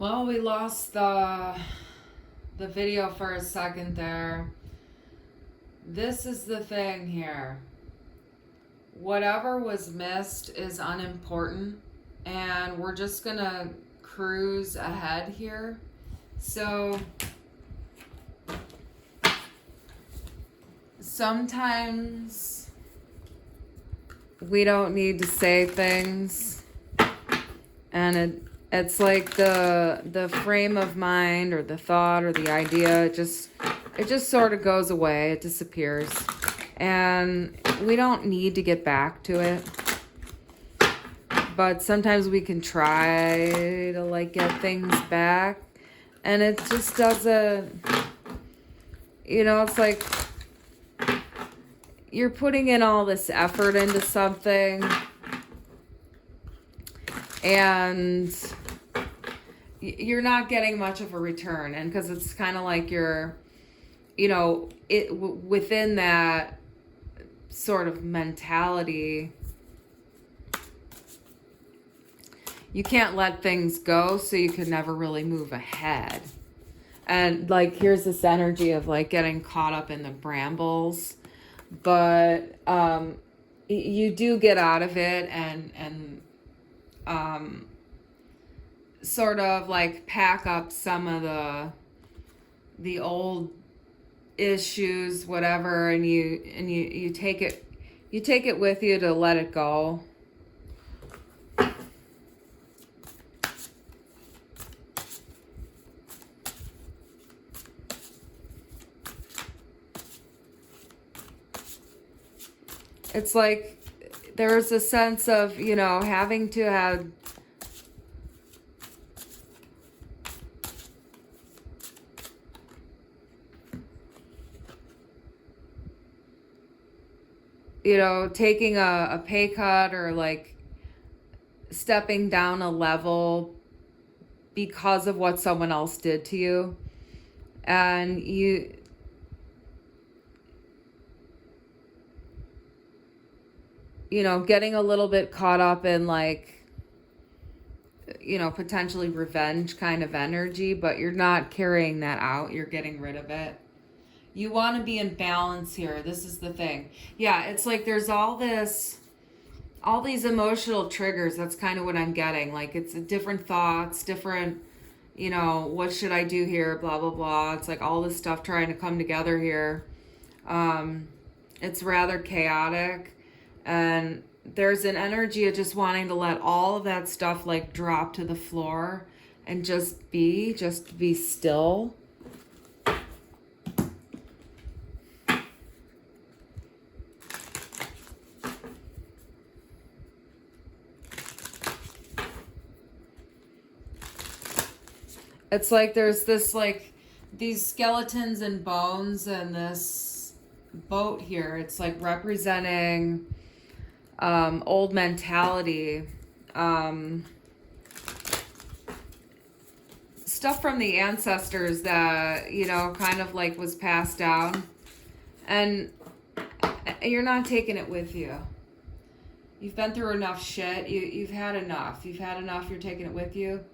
Well, we lost the video for a second there. This is the thing here. Whatever was missed is unimportant, and we're just gonna cruise ahead here. So sometimes we don't need to say things, and it's like the frame of mind or the thought or the idea, it just sort of goes away, it disappears, and we don't need to get back to it. But sometimes we can try to like get things back, and it just doesn't, it's like you're putting in all this effort into something, and you're not getting much of a return. And because it's kind of like you're, within that sort of mentality, you can't let things go, so you can never really move ahead. And like, here's this energy of like getting caught up in the brambles, but you do get out of it and sort of like pack up some of the old issues, whatever, and you take it with you to let it go. It's like there's a sense of, having to have taking a pay cut or like stepping down a level because of what someone else did to you. And getting a little bit caught up in like, potentially revenge kind of energy, but you're not carrying that out. You're getting rid of it. You want to be in balance here. This is the thing. Yeah, it's like there's all these emotional triggers. That's kind of what I'm getting. Like it's different thoughts, different, what should I do here? Blah, blah, blah. It's like all this stuff trying to come together here. It's rather chaotic. And there's an energy of just wanting to let all of that stuff like drop to the floor and just be still. It's like there's this like these skeletons and bones and this boat here. It's like representing old mentality, stuff from the ancestors that, kind of like was passed down, and you're not taking it with you. You've been through enough shit. You've had enough. You're taking it with you.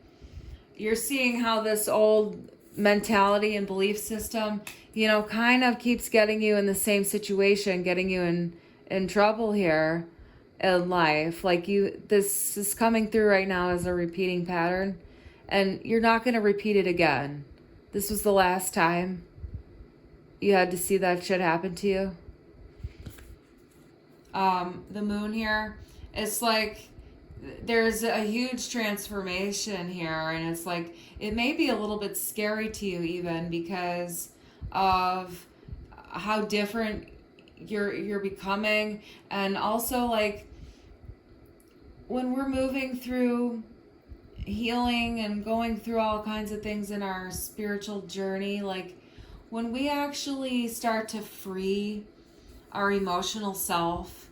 You're seeing how this old mentality and belief system, kind of keeps getting you in the same situation, getting you in trouble here in life. Like this is coming through right now as a repeating pattern, and you're not going to repeat it again. This was the last time you had to see that shit happen to you. The moon here, it's like there's a huge transformation here, and it's like it may be a little bit scary to you even because of how different you're becoming. And also, like, when we're moving through healing and going through all kinds of things in our spiritual journey, like when we actually start to free our emotional self,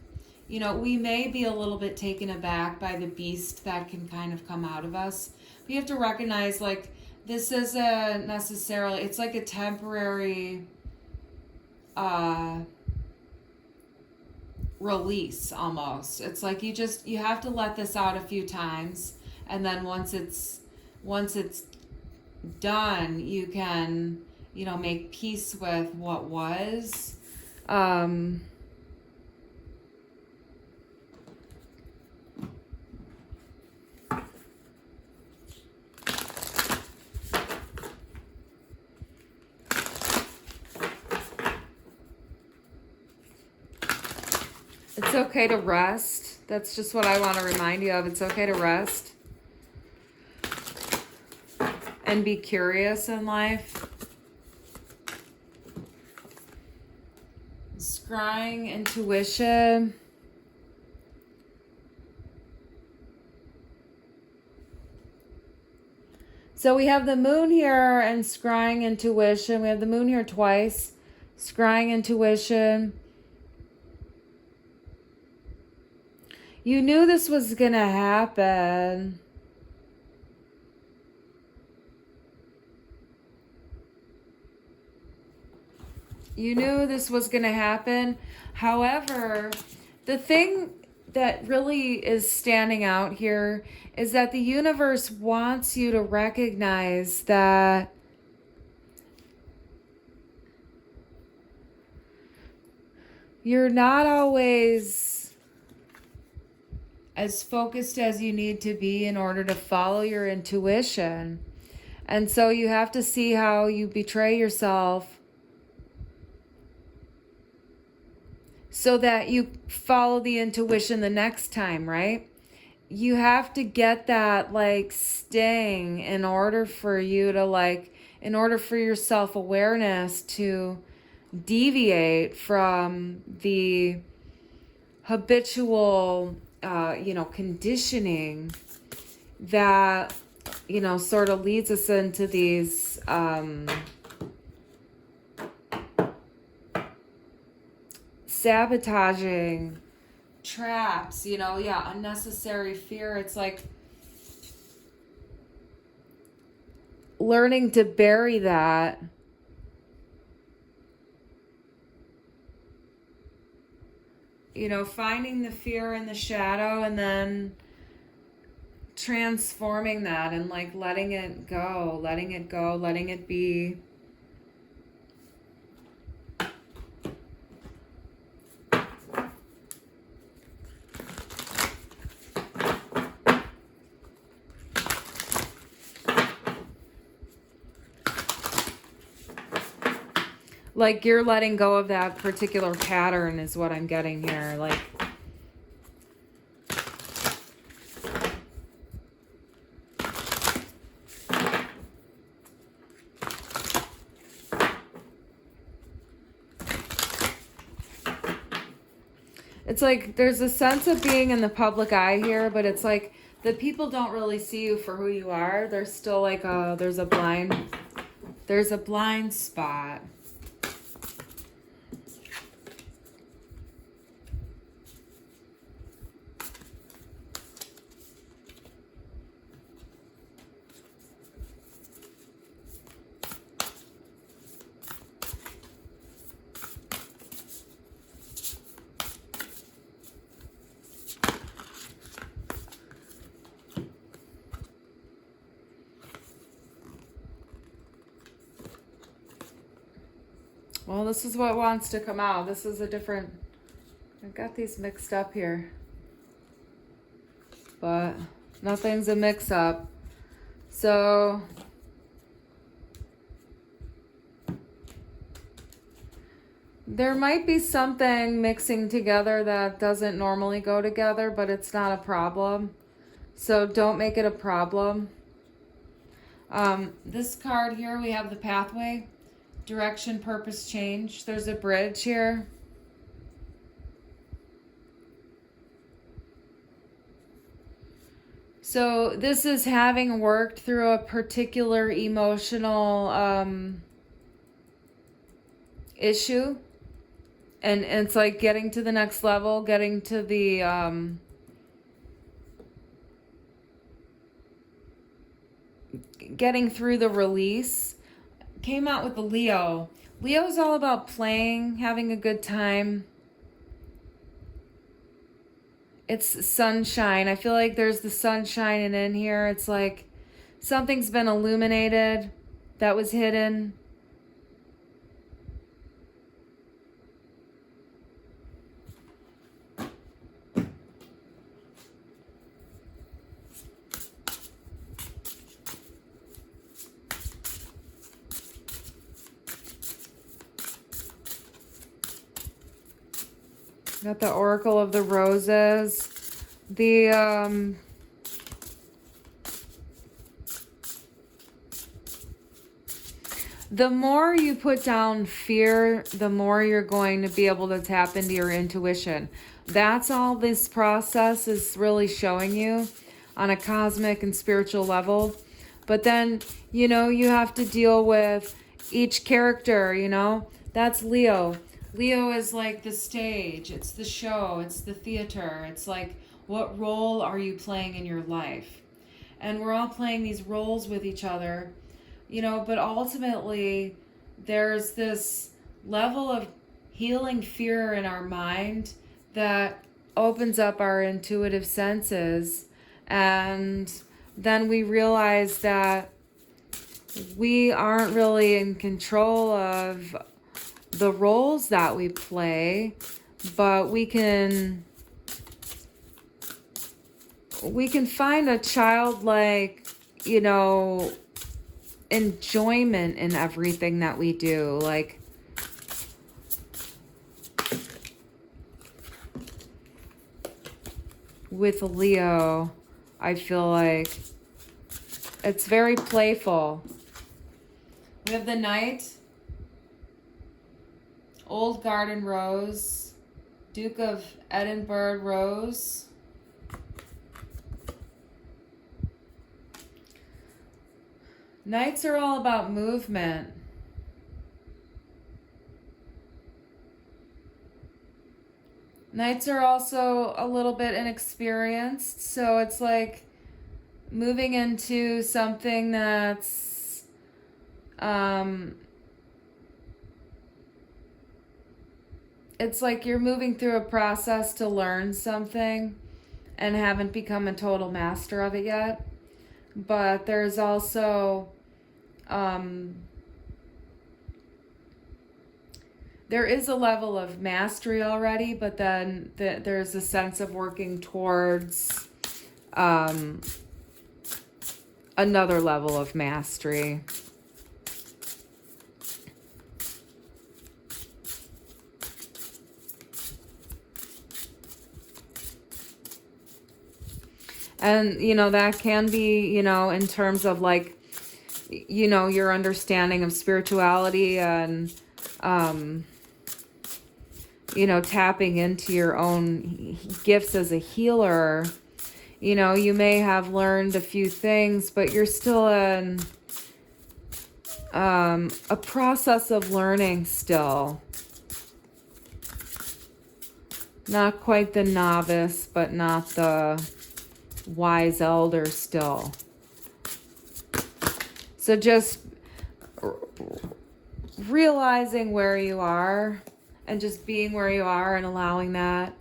we may be a little bit taken aback by the beast that can kind of come out of us. We have to recognize, like, this isn't necessarily, it's like a temporary release almost. It's like you have to let this out a few times, and then once it's done, you can, you know, make peace with what was. It's okay to rest. That's just what I want to remind you of. It's okay to rest and be curious in life. Scrying intuition. So we have the moon here and scrying intuition. We have the moon here twice. Scrying intuition. You knew this was going to happen. You knew this was going to happen. However, the thing that really is standing out here is that the universe wants you to recognize that you're not always as focused as you need to be in order to follow your intuition. And so you have to see how you betray yourself so that you follow the intuition the next time, right? You have to get that like sting in order for you to like, in order for your self-awareness to deviate from the habitual conditioning that, sort of leads us into these sabotaging traps, unnecessary fear. It's like learning to bury that. Finding the fear in the shadow and then transforming that and like letting it go, letting it be. Like you're letting go of that particular pattern is what I'm getting here. Like, it's like there's a sense of being in the public eye here, but it's like the people don't really see you for who you are. There's still like there's a blind spot. Well, this is what wants to come out. This is a different... I've got these mixed up here. But nothing's a mix-up. So... there might be something mixing together that doesn't normally go together, but it's not a problem. So don't make it a problem. This card here, we have the pathway. Direction, purpose, change. There's a bridge here. So this is having worked through a particular emotional issue. And it's like getting to the next level, getting to the... getting through the release. Came out with the Leo. Leo's all about playing, having a good time. It's sunshine. I feel like there's the sunshine in here. It's like Something's been illuminated that was hidden. Got the Oracle of the Roses. The more you put down fear, the more you're going to be able to tap into your intuition. That's all this process is really showing you on a cosmic and spiritual level. But then, you know, you have to deal with each character, you know. That's Leo. Leo is like the stage, it's the show, it's the theater. It's like, what role are you playing in your life? And we're all playing these roles with each other, you know, but ultimately there's this level of healing fear in our mind that opens up our intuitive senses. And then we realize that we aren't really in control of the roles that we play, but we can find a childlike, you know, enjoyment in everything that we do. Like, with Leo, I feel like it's very playful. We have the Knight, Old Garden Rose, Duke of Edinburgh Rose, Knights are all about movement. Knights are also a little bit inexperienced, so it's like moving into something that's it's like you're moving through a process to learn something and haven't become a total master of it yet. But there's also there is a level of mastery already, but then there's a sense of working towards another level of mastery. And, you know, that can be, you know, in terms of like, you know, your understanding of spirituality and, you know, tapping into your own gifts as a healer. You know, you may have learned a few things, but you're still in a process of learning still. Not quite the novice, but not the wise elder still. So just realizing where you are and just being where you are and allowing that,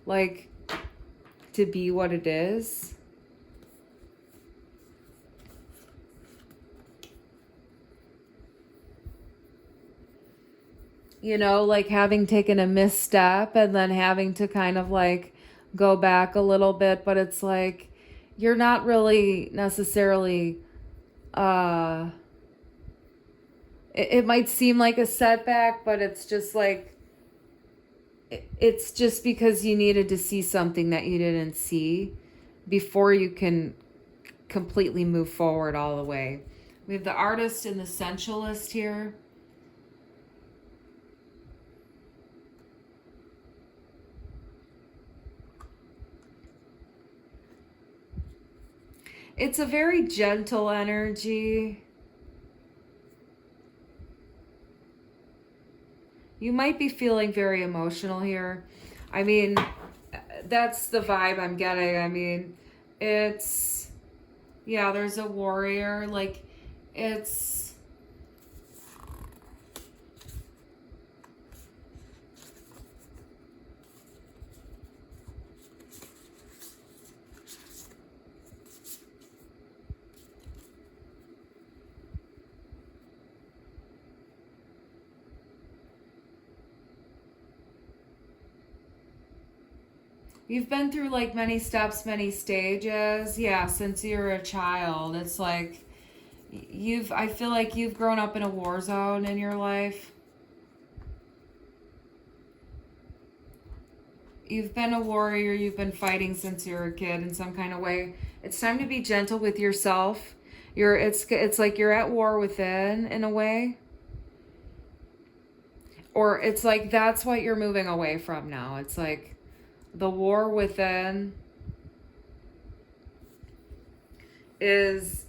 like, to be what it is. You know, like having taken a misstep and then having to kind of like go back a little bit, but it's like you're not really necessarily it might seem like a setback, but it's just like it's just because you needed to see something that you didn't see before you can completely move forward all the way. We have the Artist and the Sensualist here. It's a very gentle energy. You might be feeling very emotional here. I mean, that's the vibe I'm getting. I mean, it's, yeah, there's a warrior. Like, it's, You've been through like many steps, many stages. Yeah, since you were a child. It's like I feel like you've grown up in a war zone in your life. You've been a warrior, you've been fighting since you were a kid in some kind of way. It's time to be gentle with yourself. It's like you're at war within in a way. Or it's like that's what you're moving away from now. It's like the war within is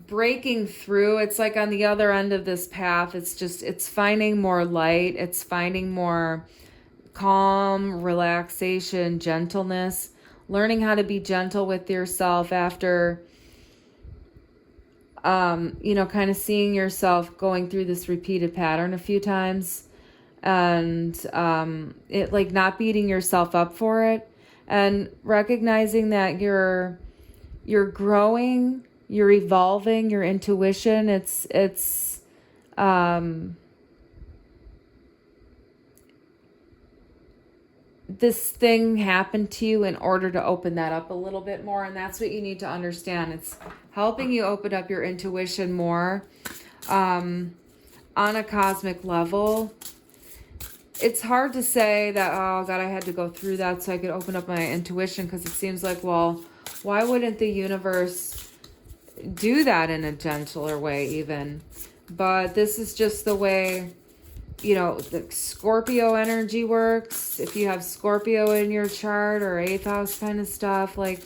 breaking through. It's like on the other end of this path, it's finding more light, it's finding more calm, relaxation, gentleness, learning how to be gentle with yourself after kind of seeing yourself going through this repeated pattern a few times, and it like not beating yourself up for it, and recognizing that you're growing, you're evolving, your intuition, this thing happened to you in order to open that up a little bit more, and that's what you need to understand. It's helping you open up your intuition more on a cosmic level. It's hard to say that, oh God, I had to go through that so I could open up my intuition, because it seems like, well, why wouldn't the universe do that in a gentler way even? But this is just the way, the Scorpio energy works. If you have Scorpio in your chart or 8th house kind of stuff, like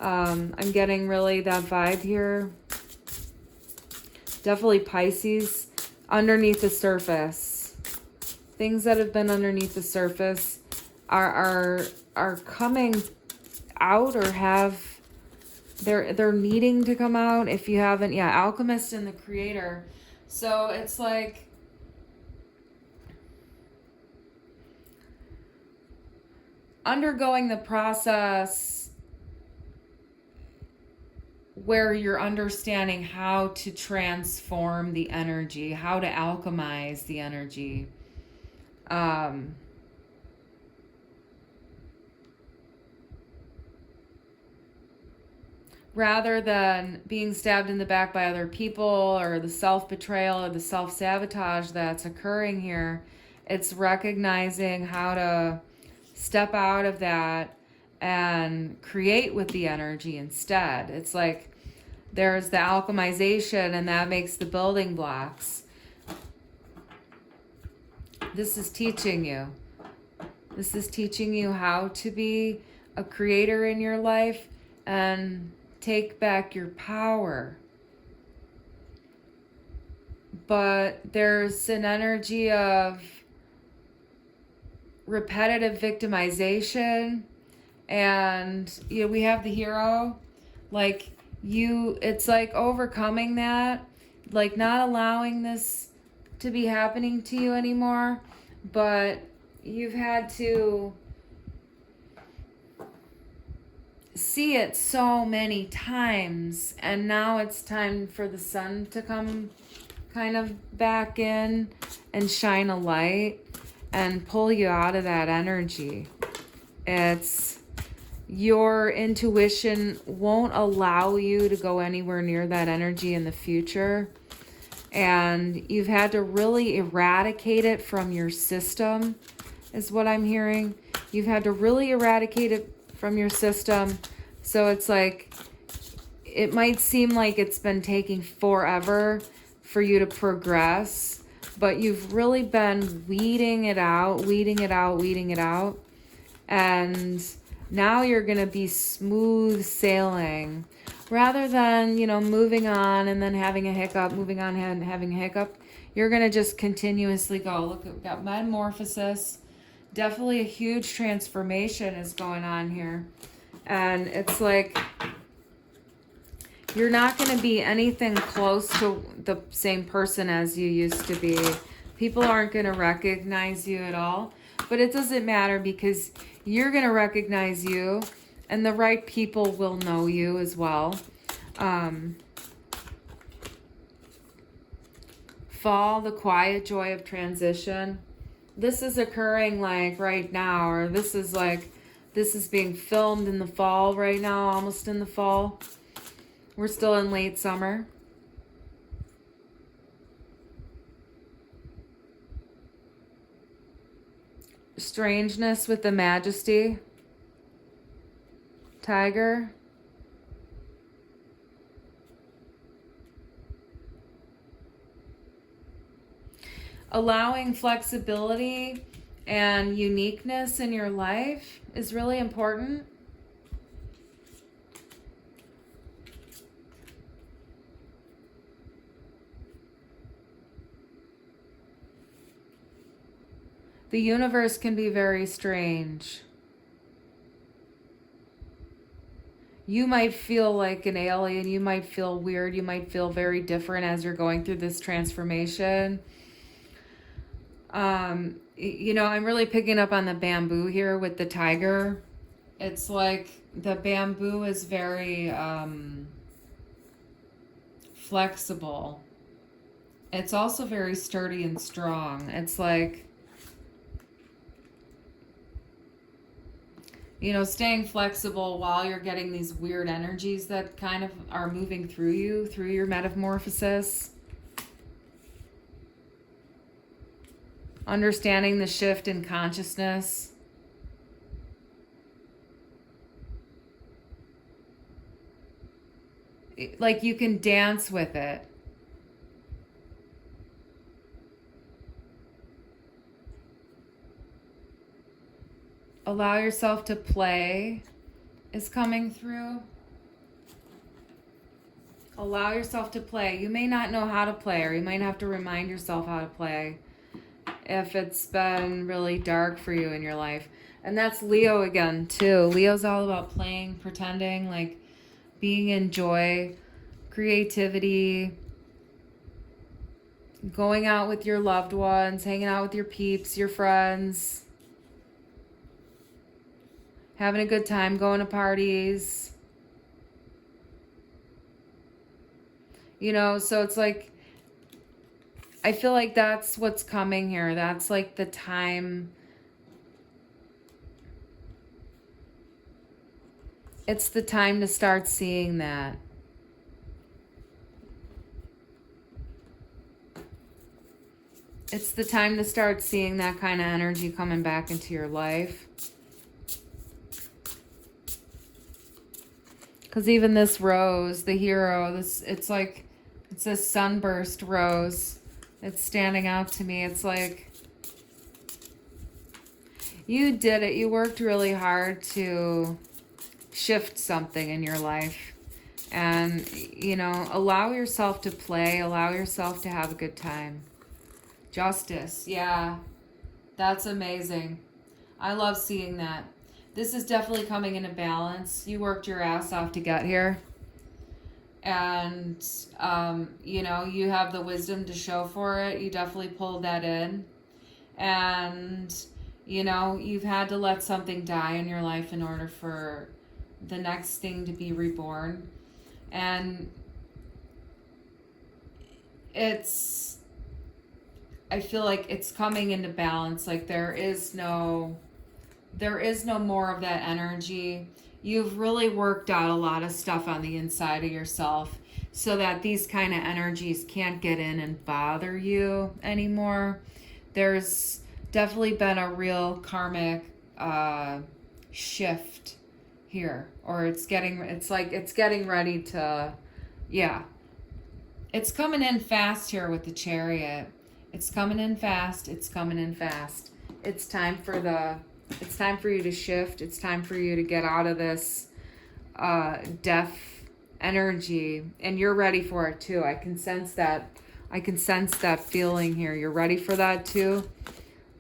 I'm getting really that vibe here. Definitely Pisces underneath the surface. Things that have been underneath the surface are coming out, or they're needing to come out. If you haven't, Alchemist and the Creator. So it's like undergoing the process where you're understanding how to transform the energy, how to alchemize the energy. Rather than being stabbed in the back by other people, or the self-betrayal or the self-sabotage that's occurring here, it's recognizing how to step out of that and create with the energy instead. It's like there's the alchemization, and that makes the building blocks. This is teaching you. This is teaching you how to be a creator in your life and take back your power. But there's an energy of repetitive victimization, and we have the hero, like it's like overcoming that, like not allowing this to be happening to you anymore, but you've had to see it so many times, and now it's time for the sun to come kind of back in and shine a light and pull you out of that energy. It's your intuition won't allow you to go anywhere near that energy in the future, and you've had to really eradicate it from your system, is what I'm hearing. You've had to really eradicate it from your system. So it's like, it might seem like it's been taking forever for you to progress, but you've really been weeding it out. And now you're going to be smooth sailing, rather than, moving on and then having a hiccup, moving on and having a hiccup. You're going to just continuously go. Look, we've got metamorphosis. Definitely a huge transformation is going on here. And it's like, you're not going to be anything close to the same person as you used to be. People aren't going to recognize you at all. But it doesn't matter, because you're going to recognize you, and the right people will know you as well. Fall, the quiet joy of transition. This is occurring like right now, or this is like This is being filmed in the fall right now, almost in the fall. We're still in late summer. Strangeness with the Majesty. Tiger. Allowing flexibility and uniqueness in your life is really important. The universe can be very strange. You might feel like an alien. You might feel weird. You might feel very different as you're going through this transformation. You know, I'm really picking up on the bamboo here with the tiger. It's like the bamboo is very flexible. It's also very sturdy and strong. It's like, you know, staying flexible while you're getting these weird energies that kind of are moving through you, through your metamorphosis. Understanding the shift in consciousness. Like you can dance with it. Allow yourself to play is coming through. Allow yourself to play. You may not know how to play, or you might have to remind yourself how to play if it's been really dark for you in your life. And that's Leo again, too. Leo's all about playing, pretending, like being in joy, creativity, going out with your loved ones, hanging out with your peeps, your friends, having a good time, going to parties. You know, so it's like, I feel like that's what's coming here. That's like the time. It's the time to start seeing that. It's the time to start seeing that kind of energy coming back into your life. Because even this rose, the hero, it's like, it's a sunburst rose. It's standing out to me. It's like, you did it. You worked really hard to shift something in your life. And, you know, allow yourself to play. Allow yourself to have a good time. Justice. Yeah, that's amazing. I love seeing that. This is definitely coming into balance. You worked your ass off to get here. And, you know, you have the wisdom to show for it. You definitely pulled that in. And, you know, you've had to let something die in your life in order for the next thing to be reborn. And I feel like it's coming into balance. Like there is no more of that energy. You've really worked out a lot of stuff on the inside of yourself so that these kind of energies can't get in and bother you anymore. There's definitely been a real karmic shift here, or it's getting ready to, yeah. It's coming in fast here with the Chariot. It's coming in fast. It's coming in fast. It's time for you to shift. It's time for you to get out of this death energy. And you're ready for it too. I can sense that. I can sense that feeling here. You're ready for that too.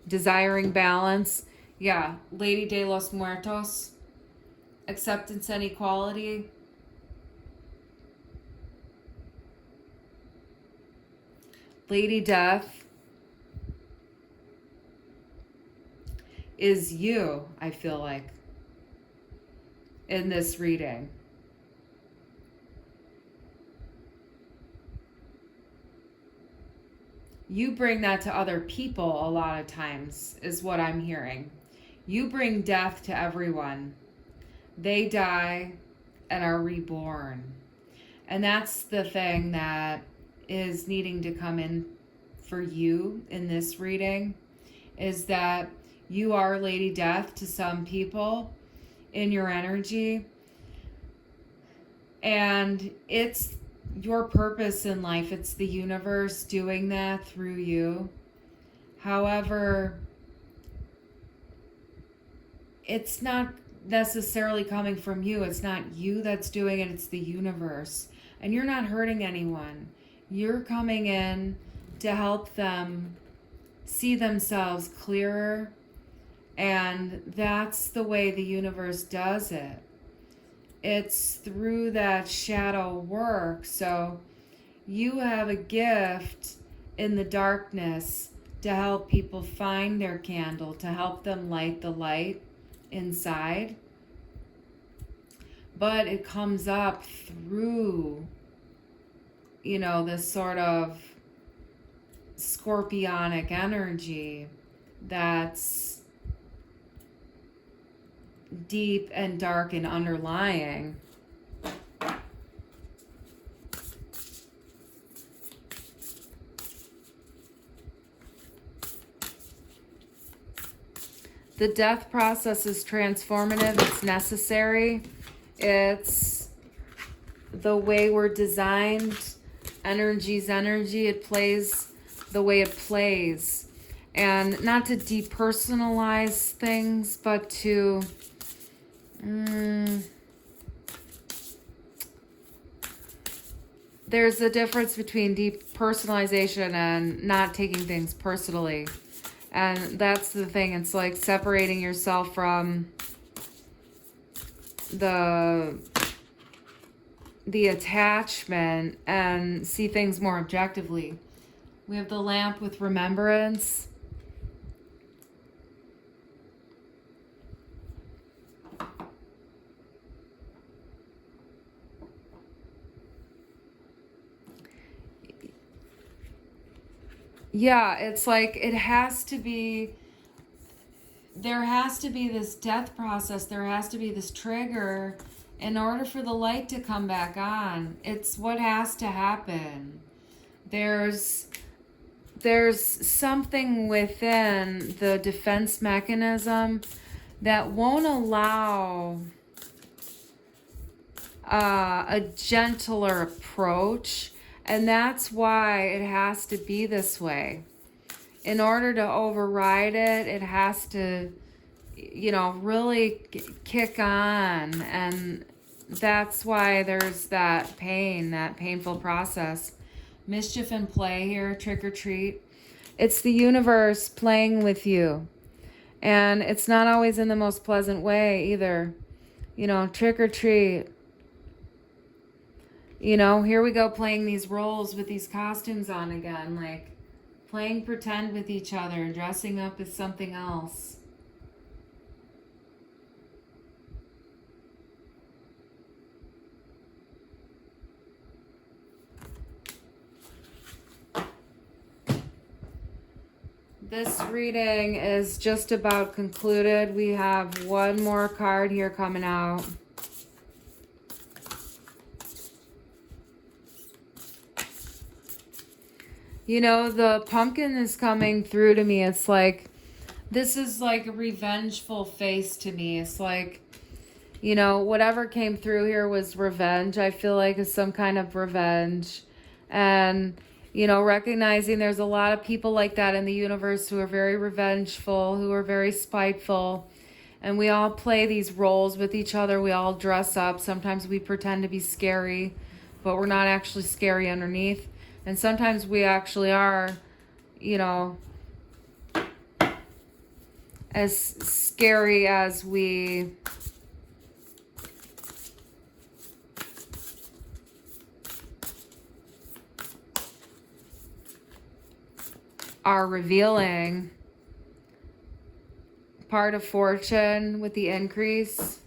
Desiring balance. Yeah. Lady de los Muertos. Acceptance and equality. Lady Death is you, I feel like, in this reading. You bring that to other people a lot of times, is what I'm hearing. You bring death to everyone. They die and are reborn. And that's the thing that is needing to come in for you in this reading, is that you are Lady Death to some people in your energy. And it's your purpose in life. It's the universe doing that through you. However, it's not necessarily coming from you. It's not you that's doing it. It's the universe. And you're not hurting anyone. You're coming in to help them see themselves clearer. And that's the way the universe does it. It's through that shadow work. So you have a gift in the darkness to help people find their candle, to help them light the light inside. But it comes up through, this sort of scorpionic energy that's deep and dark and underlying. The death process is transformative. It's necessary. It's the way we're designed. Energy's energy. It plays the way it plays. And not to depersonalize things, but to there's a difference between depersonalization and not taking things personally. And that's the thing. It's like separating yourself from the attachment and see things more objectively. We have the lamp with remembrance. Yeah, it's like there has to be this death process. There has to be this trigger in order for the light to come back on. It's what has to happen. There's something within the defense mechanism that won't allow a gentler approach. And that's why it has to be this way. In order to override it, it has to, really kick on. And that's why there's that pain, that painful process. Mischief and play here, trick or treat. It's the universe playing with you. And it's not always in the most pleasant way either. Trick or treat. Here we go playing these roles with these costumes on again, like playing pretend with each other, dressing up as something else. This reading is just about concluded. We have one more card here coming out. The pumpkin is coming through to me. It's like, this is like a revengeful face to me. It's like, whatever came through here was revenge. I feel like it's some kind of revenge. And, recognizing there's a lot of people like that in the universe who are very revengeful, who are very spiteful. And we all play these roles with each other. We all dress up. Sometimes we pretend to be scary, but we're not actually scary underneath. And sometimes we actually are, as scary as we are revealing. Part of fortune with the increase.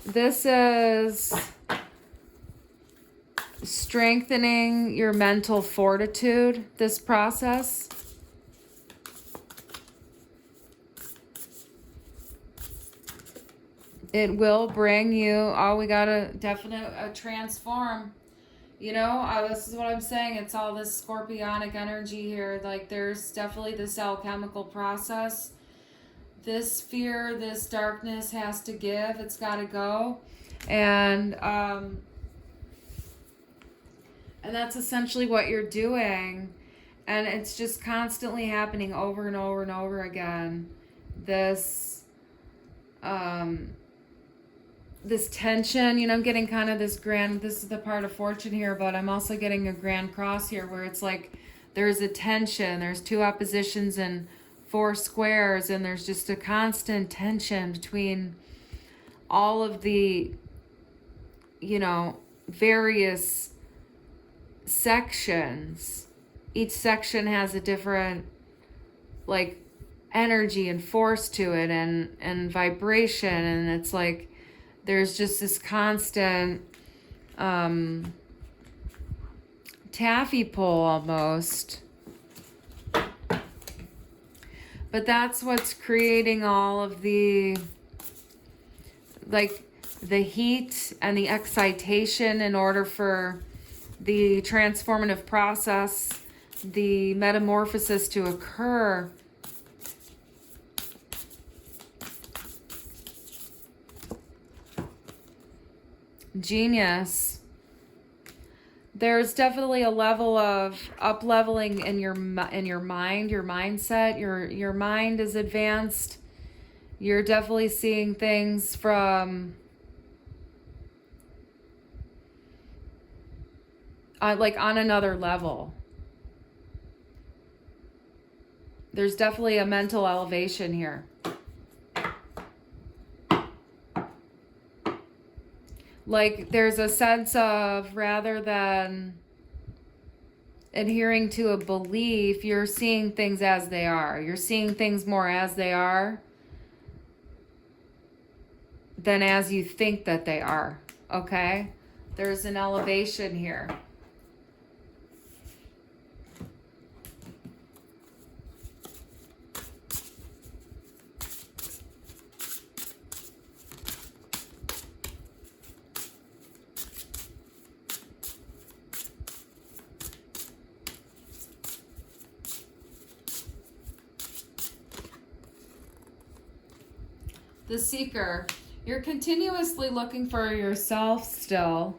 This is strengthening your mental fortitude, this process. It will bring you, oh, we got to definitely transform. You know, this is what I'm saying. It's all this scorpionic energy here. Like, there's definitely this alchemical process. This fear, this darkness has to give. It's got to go. And that's essentially what you're doing. And it's just constantly happening over and over and over again. This tension, you know, I'm getting kind of this grand, this is the part of fortune here, but I'm also getting a grand cross here where it's like there's a tension, there's 2 oppositions and 4 squares, and there's just a constant tension between all of the, you know, various sections. Each section has a different, like, energy and force to it and vibration, and it's like there's just this constant taffy pull almost. But that's what's creating all of the, like, the heat and the excitation in order for the transformative process, the metamorphosis to occur. Genius. There's definitely a level of up-leveling in your mind, your mindset. Your mind is advanced. You're definitely seeing things from like on another level. There's definitely a mental elevation here. Like, there's a sense of, rather than adhering to a belief, you're seeing things as they are. You're seeing things more as they are than as you think that they are, okay? There's an elevation here. The Seeker, you're continuously looking for yourself still.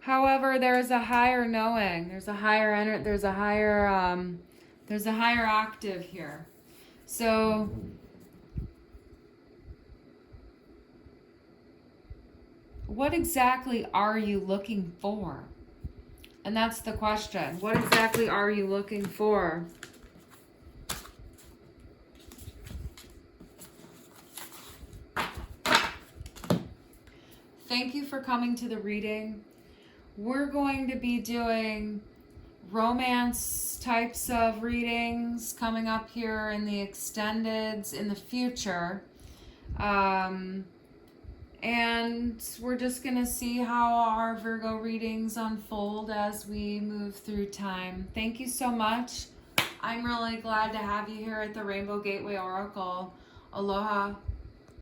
However, there's a higher knowing. There's a higher energy. There's a higher octave here. So what exactly are you looking for? And that's the question. What exactly are you looking for? Thank you for coming to the reading. We're going to be doing romance types of readings coming up here in the extendeds in the future. And we're just going to see how our Virgo readings unfold as we move through time. Thank you so much. I'm really glad to have you here at the Rainbow Gateway Oracle. Aloha.